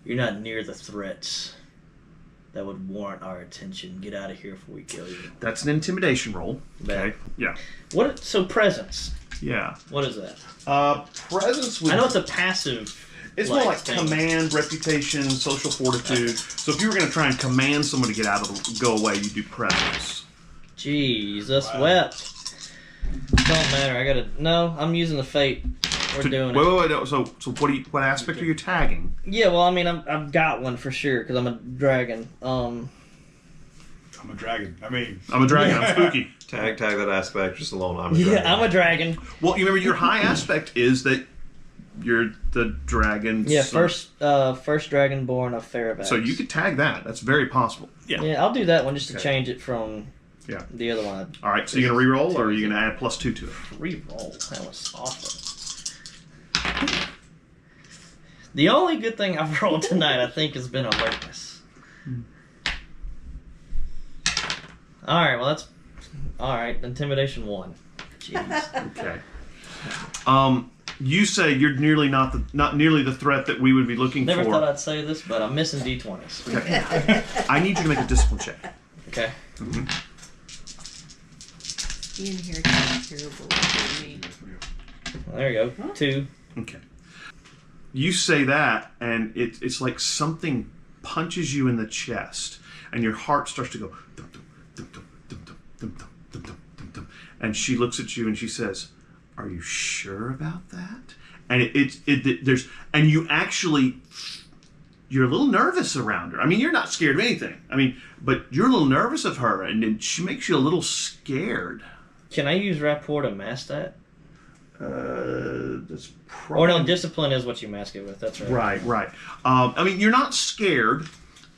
you're not near the threats that would warrant our attention. Get out of here before we kill you. That's an intimidation roll. Okay. Yeah. So presence. Yeah. What is that? Presence would... I know it's a passive. It's more like thing. command, reputation, social fortitude. So if you were going to try and command someone to get out of go away, you do presence. Jesus wept. Don't matter. No, I'm using the fate. We're doing it. Wait. No. So what aspect are you tagging? Yeah, well, I mean, I've got one for sure because I'm a dragon. I'm a dragon. I'm a dragon. I'm spooky. Tag that aspect just alone. I'm a dragon. Well, you remember your high aspect is that you're the dragon. Yeah, first dragon born of Farabax. So you could tag that. That's very possible. Yeah, I'll do that one just to change it from the other one. All right, so you're going to reroll or are you going to add +2 to it? Reroll? That was awful. The only good thing I've rolled tonight, I think, has been alertness. Alright, well that's... Alright, intimidation 1. Jeez. Okay. You say you're not nearly the threat that we would be looking Never for. thought I'd say this, but I'm missing D20s. Okay. I need you to make a discipline check. Okay. Mm-hmm. Being here is terrible. There you go. 2. Okay. You say that, and it's like something punches you in the chest, and your heart starts to go dum dum dum dum dum dum dum dum dum dum dum. And she looks at you and she says, "Are you sure about that?" And there's and you actually you're a little nervous around her. I mean, you're not scared of anything. I mean, but you're a little nervous of her, and then she makes you a little scared. Can I use rapport to mask that? That's probably... Or no, discipline is what you mask it with. That's right. Right. I mean, you're not scared,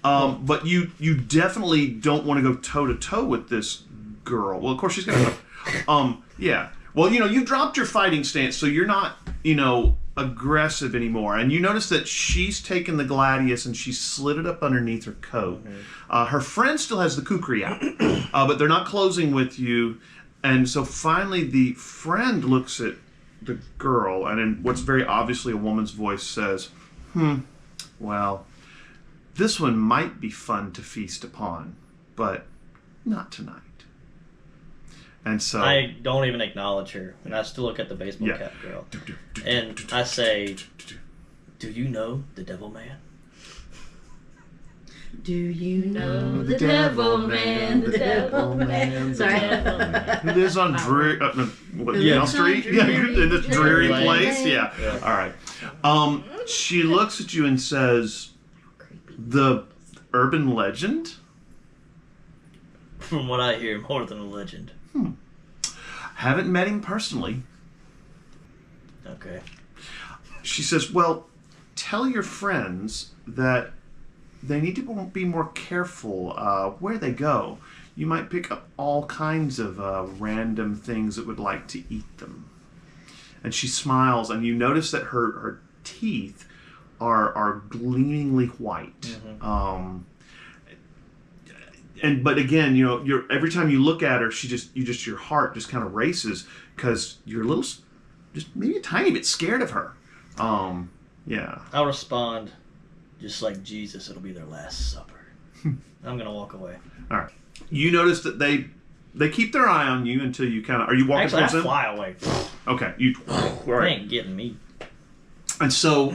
but you definitely don't want to go toe-to-toe with this girl. Well, of course, she's going to... yeah. Well, you've dropped your fighting stance, so you're not, aggressive anymore. And you notice that she's taken the gladius and she slid it up underneath her coat. Mm-hmm. Her friend still has the kukri out, but they're not closing with you. And so finally the friend looks at the girl and in what's very obviously a woman's voice says, well, this one might be fun to feast upon, but not tonight. And so I don't even acknowledge her, and I still look at the baseball cap girl, and I say, "Do you know the Devilman?" Do you know the Devilman? The Devilman. Sorry. Who lives on Dreary Yale Street? Yeah, in this dreary place. Yeah. All right. She looks at you and says, "The urban legend." From what I hear, more than a legend. Haven't met him personally. Okay. She says, well, tell your friends that they need to be more careful where they go. You might pick up all kinds of random things that would like to eat them. And she smiles, and you notice that her teeth are gleamingly white. Mm-hmm. but again, you know, every time you look at her, your heart just kind of races because you're a little, just maybe a tiny bit scared of her. Yeah. I'll respond, just like Jesus, it'll be their last supper. I'm gonna walk away. All right. You notice that they keep their eye on you until you kind of, are you walking Actually, I towards them? fly away. Okay. You. They Right. ain't getting me. And so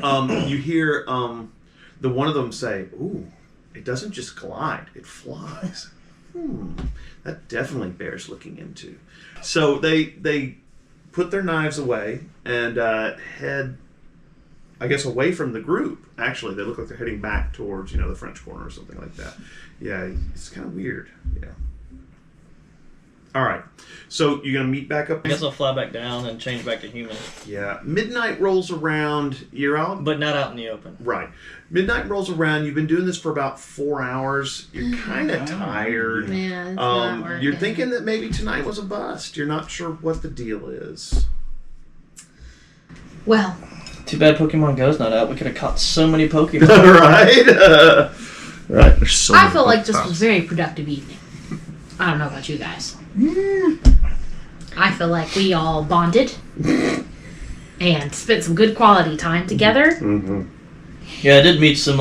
you hear the one of them say, "Ooh, it doesn't just glide; it flies." That definitely bears looking into. So they put their knives away and head, I guess, away from the group. Actually, they look like they're heading back towards, the French Quarter or something like that. Yeah, it's kind of weird. Yeah. All right. So you're gonna meet back up. I guess I'll fly back down and change back to human. Yeah. Midnight rolls around. You're out. But not out in the open. Right. Midnight rolls around. You've been doing this for about 4 hours. You're kind of tired. Yeah, it's not working. You're thinking that maybe tonight was a bust. You're not sure what the deal is. Well, Too bad Pokemon Go's not out. We could have caught so many Pokemon. Right. Right. There's so I many feel like this Pokeballs. was a very productive evening. I don't know about you guys. I feel like we all bonded and spent some good quality time together. Mm-hmm. Yeah, I did meet some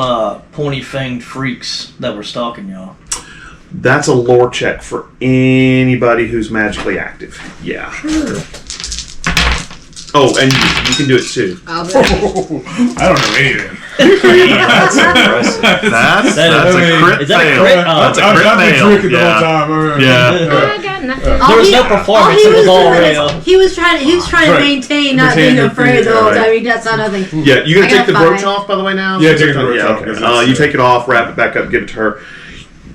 pointy-fanged freaks that were stalking y'all. That's a lore check for anybody who's magically active. Yeah. Oh, and you can do it too. I don't know anything. That's impressive. That's a a crit is that a fail. crit? That's a I've crit been fail. drinking the Yeah. whole time. Yeah. I got nothing. There was no performance. It was all real. He was trying to Right. maintain not Maintain being your afraid the fear, whole right. time. He saw nothing. Yeah, you gonna I take got the brooch 5. off, by the way, now? Yeah, take the brooch yeah, off, okay. 'cause it's, You take it off, wrap it back up, give it to her.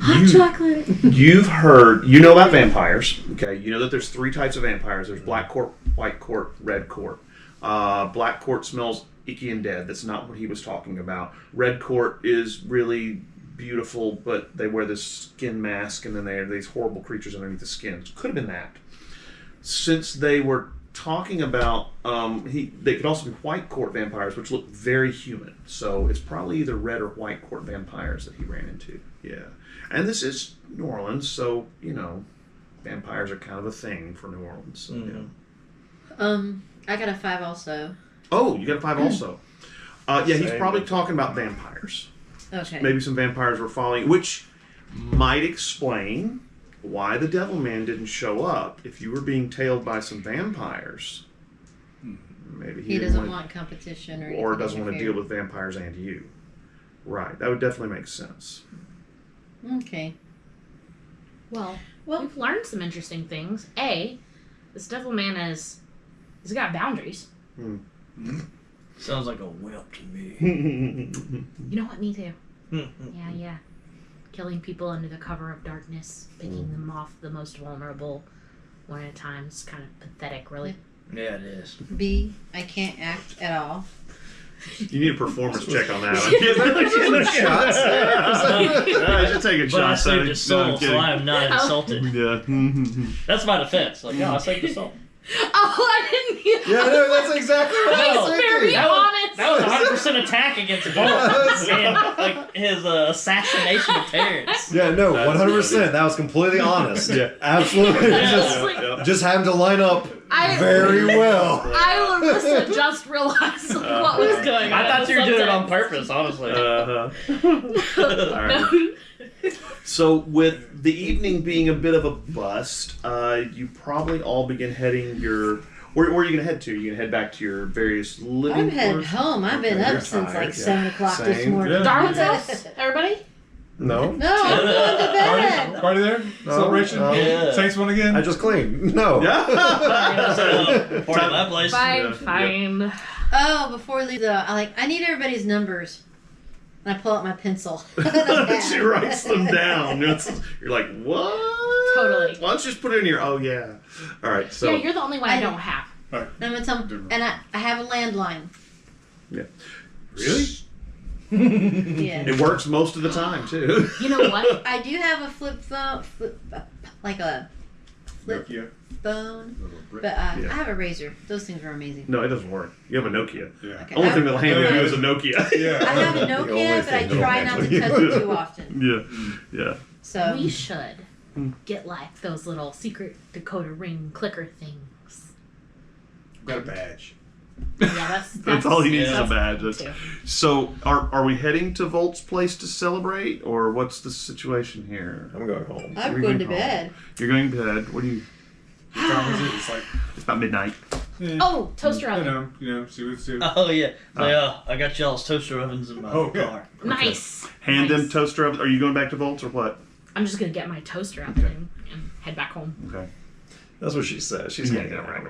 Hot chocolate. You've heard, you know about vampires, okay? You know that there's 3 types of vampires. There's black court, white court, red court. Black court smells icky and dead. That's not what he was talking about. Red court is really beautiful, but they wear this skin mask, and then they have these horrible creatures underneath the skin. Could have been that. Since they were talking about, they could also be white court vampires, which look very human. So it's probably either red or white court vampires that he ran into. Yeah. And this is New Orleans, so, vampires are kind of a thing for New Orleans. So, yeah. I got a 5 also. Oh, you got a 5 also. Yeah, he's Same. probably talking about vampires. Okay. Maybe some vampires were following, which might explain why the Devilman didn't show up. If you were being tailed by some vampires, maybe He doesn't want competition or anything. or doesn't want to interfere. deal with vampires and you. Right, that would definitely make sense. Okay. Well, Well, we've learned some interesting things. A, this Devilman he's got boundaries. Sounds like a wimp to me. You know what? Me too. Yeah. Killing people under the cover of darkness, picking them off the most vulnerable one at a time. It's kind of pathetic, really. Yeah, it is. B, I can't act at all. You need a performance check on that one. Shots. I should take a But shot. I saved his No, I'm soul, so kidding. I am not insulted. Yeah. That's my defense. Like, I saved his soul. Oh, I didn't hear Yeah, no, that's exactly what I was No. thinking. Very honest. That was 100% attack against Bolt. And, like, his assassination of Terrence. Yeah, no, 100%. That was completely honest. Yeah. Absolutely. Yeah. Just having to line up I- very well. I, Larissa, just realized what was going on. I thought you were doing it on Sometimes. purpose, honestly. All right. So, with the evening being a bit of a bust, you probably all begin heading your. Where are you going to head to? Are you going to head back to your various living I'm heading quarters? home. I've been Okay, you're up since tired, like 7 o'clock this Same. morning. Yeah. Darwin's house? Everybody? No. No, I'm going to bed. Party there? Celebration? no. Yeah. Saints won again? I just cleaned. No. Yeah. Party at my place. Fine. Oh, before we leave though, I need everybody's numbers. And I pull out my pencil. She writes them down. You're like, what? Totally. Why don't you just put it in your? Oh yeah. All right. So. Yeah, you're the only one I don't have. And I'm gonna tell them, and I have a landline. Yeah. Really? Yeah. It works most of the time too. You know what? I do have a flip phone, like a flip Nokia. phone, Little brick. but Yeah. I have a razor. Those things are amazing. No, it doesn't work. You have a Nokia. Yeah. Okay. Only thing that'll handle Yeah. you is a Nokia. Yeah. I have a The only Nokia, but I thing that'll try not to handle touch it too often. Yeah. So We should get like those little secret Dakota ring clicker things. Got a badge. Yeah, That's all he needs is a that's badge. too. That's- So, are we heading to Volt's place to celebrate, or what's the situation here? I'm going home. I'm You're going to home. bed. You're going to bed. What do you? What time is it? It's like, It's about midnight. Oh, toaster oven. see what. Oh yeah. I got y'all's toaster ovens in my car. Nice. Hand Nice. them toaster oven. Are you going back to Volt's or what? I'm just gonna get my toaster oven and head back home. Okay. That's what she says. She's Yeah, hanging yeah, around.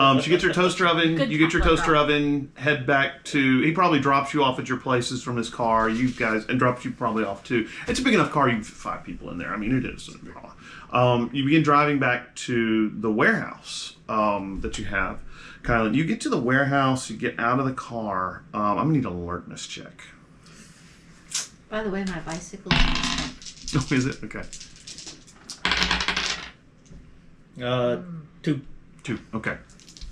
right, She gets your toaster oven. Good You get your taco toaster girl. oven. Head back to. He probably drops you off at your places from his car. You guys and drops you probably off too. It's a big enough car. You can fit 5 people in there. I mean, it is. You begin driving back to the warehouse that you have, Kylan. You get to the warehouse. You get out of the car. I'm gonna need an alertness check. By the way, my bicycle is Oh, is it? Okay. 2. 2. Okay.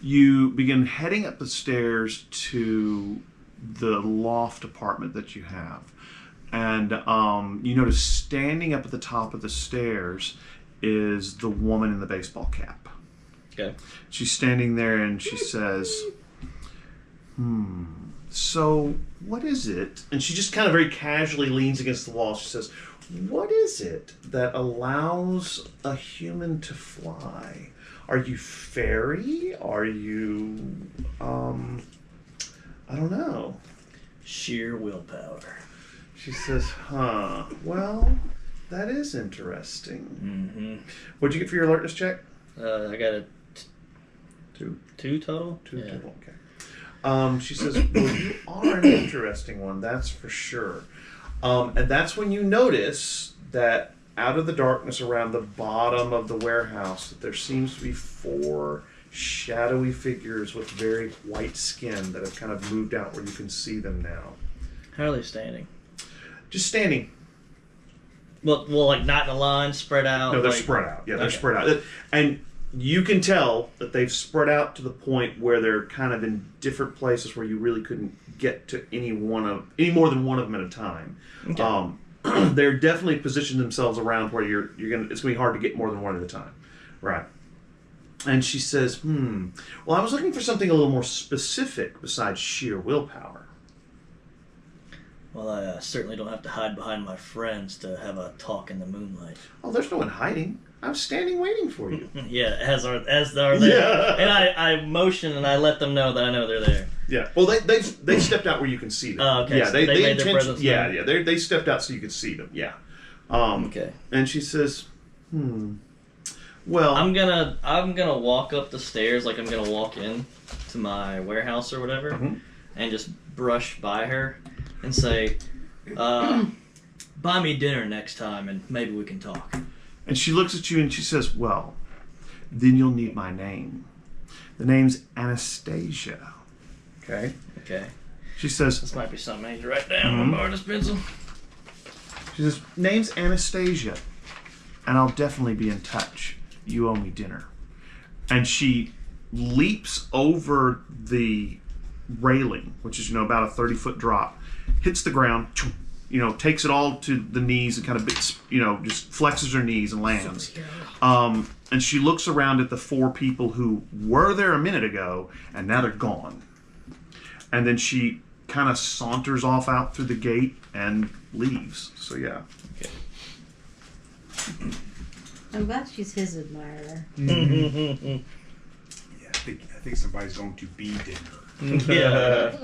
You begin heading up the stairs to the loft apartment that you have. And you notice standing up at the top of the stairs is the woman in the baseball cap. Okay. She's standing there and she says, so what is it? And she just kind of very casually leans against the wall. She says, what is it that allows a human to fly? Are you fairy? Are you, I don't know. Sheer willpower. She says, well, that is interesting. Mm-hmm. What'd you get for your alertness check? I got a 2. 2 total. 2 Yeah. total, okay. She says, well, you are an interesting one, that's for sure. And that's when you notice that out of the darkness around the bottom of the warehouse, that there seems to be 4 shadowy figures with very white skin that have kind of moved out where you can see them now. How are they standing? Just standing. Well, like not in a line, spread out. No, they're like, spread out. Yeah, they're Okay. spread out. And you can tell that they've spread out to the point where they're kind of in different places where you really couldn't get to any more than one of them at a time. Okay. They're definitely positioned themselves around where it's gonna be hard to get more than one at a time. Right. And she says, well, I was looking for something a little more specific besides sheer willpower. Well, I certainly don't have to hide behind my friends to have a talk in the moonlight. Oh, there's no one hiding. I'm standing waiting for you. Yeah, as are they. Yeah. And I motion and I let them know that I know they're there. Yeah. Well, they stepped out where you can see them. Oh, okay. Yeah, So they made their presence Yeah, known. yeah. They stepped out so you could see them. Yeah. Okay. And she says, well, I'm gonna walk up the stairs like I'm gonna walk in to my warehouse or whatever, and just brush by her and say, "Buy me dinner next time, and maybe we can talk." and she looks at you and she says, well, then you'll need my name. The name's Anastasia. Okay. Okay. She says, This might be something I need to write down. I'm borrow this pencil. She says, name's Anastasia, and I'll definitely be in touch. You owe me dinner. And she leaps over the railing, which is, about a 30-foot drop, hits the ground, takes it all to the knees and kind of, just flexes her knees and lands. And she looks around at the 4 people who were there a minute ago, and now they're gone. And then she kind of saunters off out through the gate and leaves. So yeah. Okay. I'm glad she's his admirer. Yeah, I think somebody's going to be dinner. Yeah.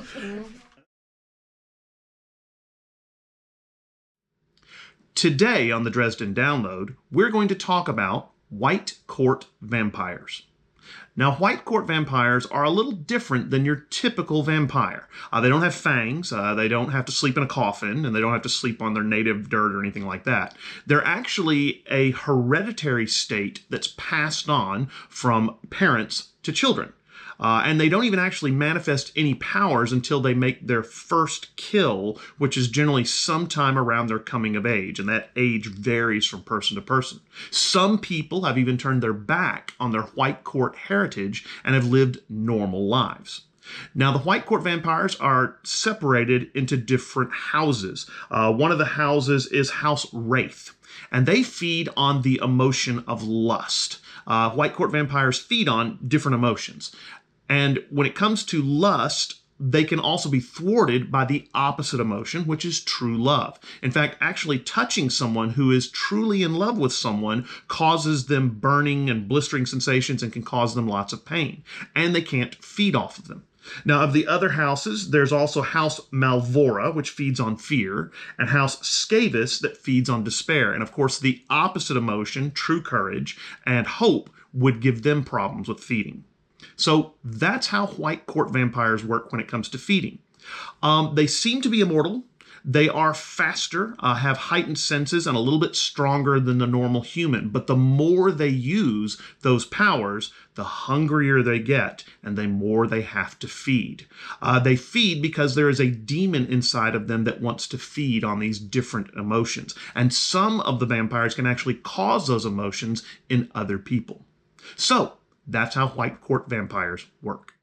Today on the Dresden Download, we're going to talk about White Court vampires. Now, White Court vampires are a little different than your typical vampire. They don't have fangs, they don't have to sleep in a coffin, and they don't have to sleep on their native dirt or anything like that. They're actually a hereditary state that's passed on from parents to children. And they don't even actually manifest any powers until they make their first kill, which is generally sometime around their coming of age, and that age varies from person to person. Some people have even turned their back on their White Court heritage and have lived normal lives. Now, the white court vampires are separated into different houses. One of the houses is House Wraith, and they feed on the emotion of lust. White court vampires feed on different emotions. And when it comes to lust, they can also be thwarted by the opposite emotion, which is true love. In fact, actually touching someone who is truly in love with someone causes them burning and blistering sensations and can cause them lots of pain. And they can't feed off of them. Now, of the other houses, there's also House Malvora, which feeds on fear, and House Scavis that feeds on despair. And of course, the opposite emotion, true courage and hope, would give them problems with feeding. So that's how white court vampires work when it comes to feeding. They seem to be immortal. They are faster, have heightened senses, and a little bit stronger than the normal human. But the more they use those powers, the hungrier they get, and the more they have to feed. They feed because there is a demon inside of them that wants to feed on these different emotions. And some of the vampires can actually cause those emotions in other people. So, that's how white court vampires work.